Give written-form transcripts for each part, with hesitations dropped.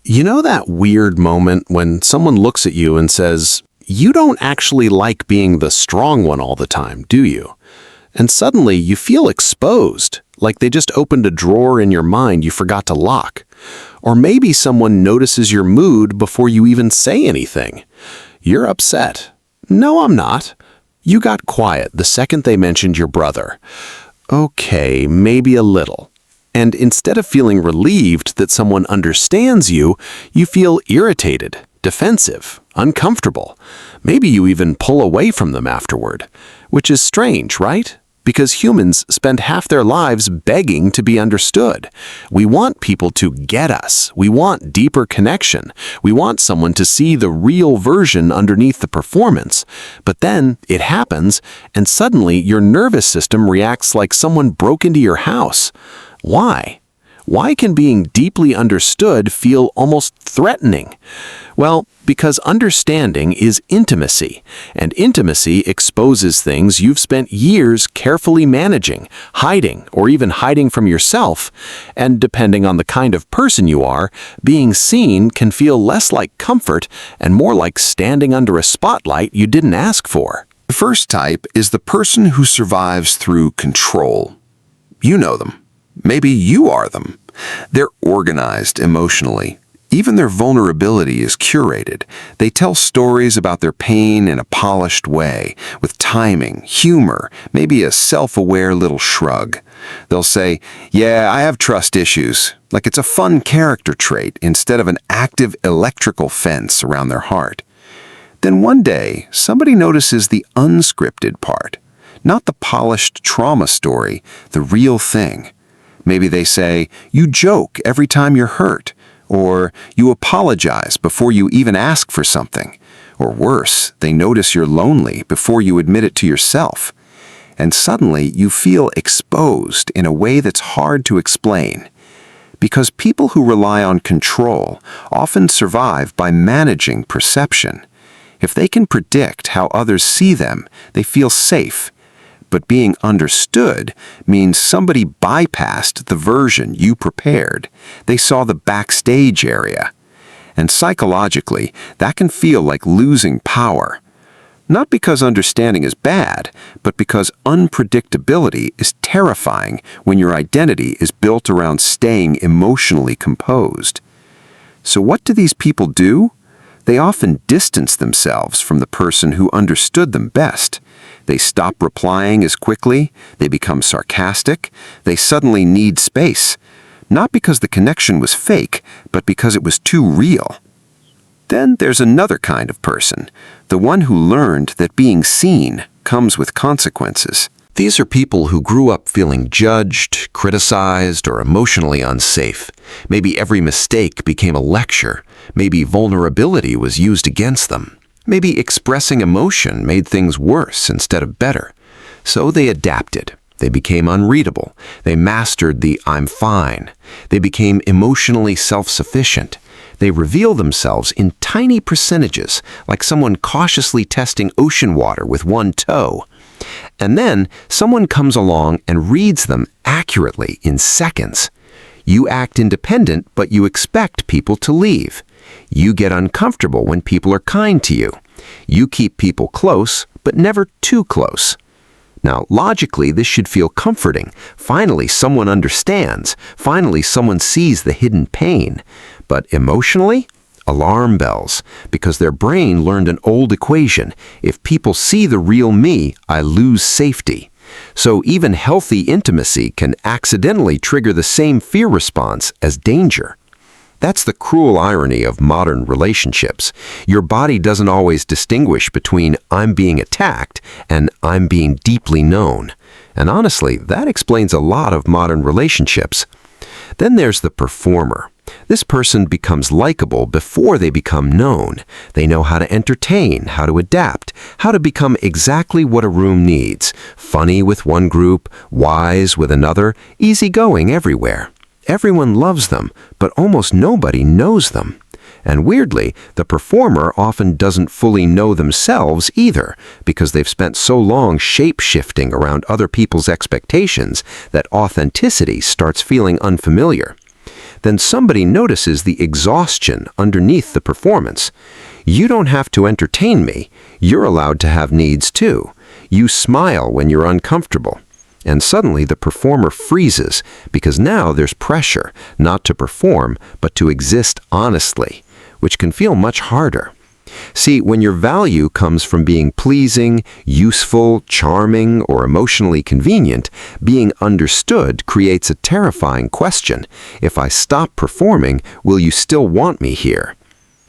You know that weird moment when someone looks at you and says, "You don't actually like being the strong one all the time, do you?" And suddenly you feel exposed, like they just opened a drawer in your mind you forgot to lock. Or maybe someone notices your mood before you even say anything. You're upset. "No, I'm not." You got quiet the second they mentioned your brother. Okay, maybe a little. And instead of feeling relieved that someone understands you, you feel irritated, defensive, uncomfortable. Maybe you even pull away from them afterward. Which is strange, right? Because humans spend half their lives begging to be understood. We want people to get us. We want deeper connection. We want someone to see the real version underneath the performance. But then it happens, and suddenly your nervous system reacts like someone broke into your house. Why? Why can being deeply understood feel almost threatening? Well, because understanding is intimacy, and intimacy exposes things you've spent years carefully managing, hiding, or even hiding from yourself. And depending on the kind of person you are, being seen can feel less like comfort and more like standing under a spotlight you didn't ask for. The first type is the person who survives through control. You know them. Maybe you are them. They're organized emotionally. Even their vulnerability is curated. They tell stories about their pain in a polished way, with timing, humor, maybe a self-aware little shrug. They'll say, "Yeah, I have trust issues," like it's a fun character trait instead of an active electrical fence around their heart. Then one day, somebody notices the unscripted part, not the polished trauma story, the real thing. Maybe they say, "You joke every time you're hurt," or "You apologize before you even ask for something." Or worse, they notice you're lonely before you admit it to yourself. And suddenly you feel exposed in a way that's hard to explain. Because people who rely on control often survive by managing perception. If they can predict how others see them, they feel safe. But being understood means somebody bypassed the version you prepared. They saw the backstage area. And psychologically, that can feel like losing power. Not because understanding is bad, but because unpredictability is terrifying when your identity is built around staying emotionally composed. So what do these people do? They often distance themselves from the person who understood them best. They stop replying as quickly, they become sarcastic, they suddenly need space. Not because the connection was fake, but because it was too real. Then there's another kind of person, the one who learned that being seen comes with consequences. These are people who grew up feeling judged, criticized, or emotionally unsafe. Maybe every mistake became a lecture. Maybe vulnerability was used against them. Maybe expressing emotion made things worse instead of better. So they adapted. They became unreadable. They mastered the "I'm fine." They became emotionally self-sufficient. They reveal themselves in tiny percentages, like someone cautiously testing ocean water with one toe. And then someone comes along and reads them accurately in seconds. You act independent, but you expect people to leave. You get uncomfortable when people are kind to you. You keep people close, but never too close. Now, logically, this should feel comforting. Finally, someone understands. Finally, someone sees the hidden pain. But emotionally, alarm bells, because their brain learned an old equation. If people see the real me, I lose safety. So even healthy intimacy can accidentally trigger the same fear response as danger. That's the cruel irony of modern relationships. Your body doesn't always distinguish between "I'm being attacked" and "I'm being deeply known." And honestly, that explains a lot of modern relationships. Then there's the performer. This person becomes likable before they become known. They know how to entertain, how to adapt, how to become exactly what a room needs. Funny with one group, wise with another, easygoing everywhere. Everyone loves them, but almost nobody knows them. And weirdly, the performer often doesn't fully know themselves either, because they've spent so long shape-shifting around other people's expectations that authenticity starts feeling unfamiliar. Then somebody notices the exhaustion underneath the performance. You don't have to entertain me. You're allowed to have needs too. You smile when you're uncomfortable. And suddenly the performer freezes because now there's pressure not to perform but to exist honestly, which can feel much harder. See, when your value comes from being pleasing, useful, charming, or emotionally convenient, being understood creates a terrifying question. If I stop performing, will you still want me here?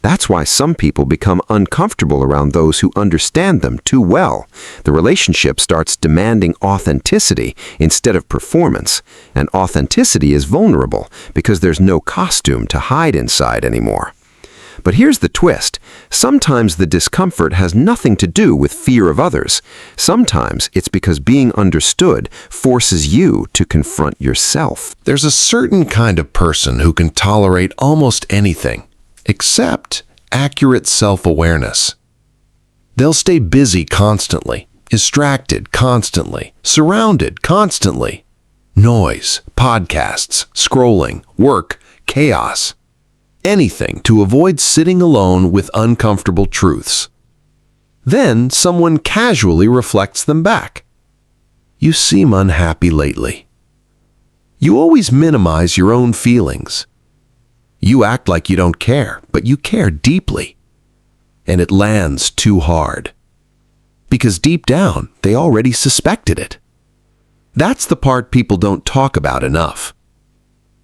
That's why some people become uncomfortable around those who understand them too well. The relationship starts demanding authenticity instead of performance, and authenticity is vulnerable because there's no costume to hide inside anymore. But here's the twist. Sometimes the discomfort has nothing to do with fear of others. Sometimes it's because being understood forces you to confront yourself. There's a certain kind of person who can tolerate almost anything, except accurate self-awareness. They'll stay busy constantly, distracted constantly, surrounded constantly. Noise, podcasts, scrolling, work, chaos. Anything to avoid sitting alone with uncomfortable truths. Then someone casually reflects them back. You seem unhappy lately. You always minimize your own feelings. You act like you don't care, but you care deeply. And it lands too hard. Because deep down, they already suspected it. That's the part people don't talk about enough.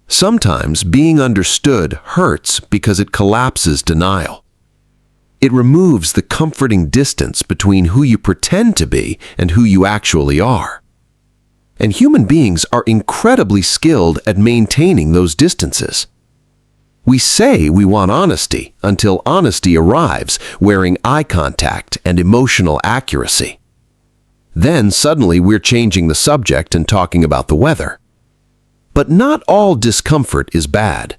Sometimes being understood hurts because it collapses denial. It removes the comforting distance between who you pretend to be and who you actually are. And human beings are incredibly skilled at maintaining those distances. We say we want honesty until honesty arrives wearing eye contact and emotional accuracy. Then suddenly we're changing the subject and talking about the weather. But not all discomfort is bad.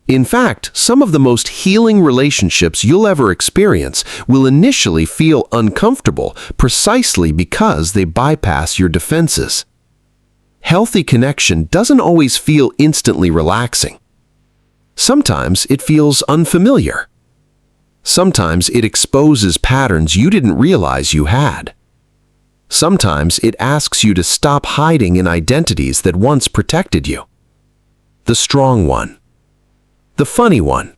In fact, some of the most healing relationships you'll ever experience will initially feel uncomfortable precisely because they bypass your defenses. Healthy connection doesn't always feel instantly relaxing. Sometimes it feels unfamiliar. Sometimes it exposes patterns you didn't realize you had. Sometimes it asks you to stop hiding in identities that once protected you. The strong one. The funny one.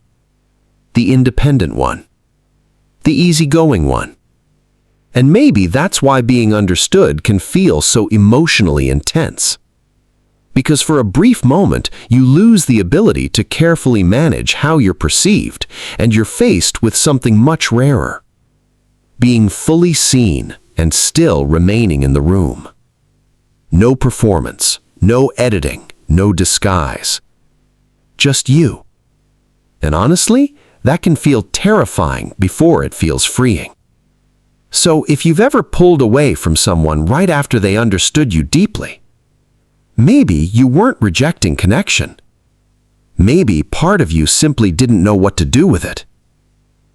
The independent one. The easygoing one. And maybe that's why being understood can feel so emotionally intense. Because for a brief moment, you lose the ability to carefully manage how you're perceived, and you're faced with something much rarer. Being fully seen and still remaining in the room. No performance, no editing, no disguise. Just you. And honestly, that can feel terrifying before it feels freeing. So if you've ever pulled away from someone right after they understood you deeply, maybe you weren't rejecting connection. Maybe part of you simply didn't know what to do with it.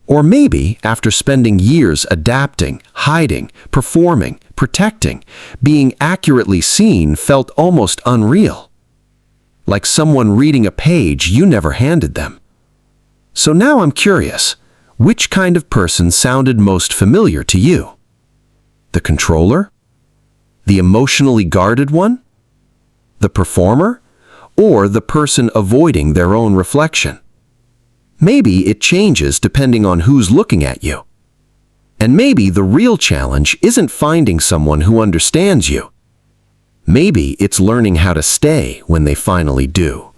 Or maybe, after spending years adapting, hiding, performing, protecting, being accurately seen felt almost unreal. Like someone reading a page you never handed them. So now I'm curious, which kind of person sounded most familiar to you? The controller? The emotionally guarded one? The performer? Or the person avoiding their own reflection? Maybe it changes depending on who's looking at you. And maybe the real challenge isn't finding someone who understands you. Maybe it's learning how to stay when they finally do.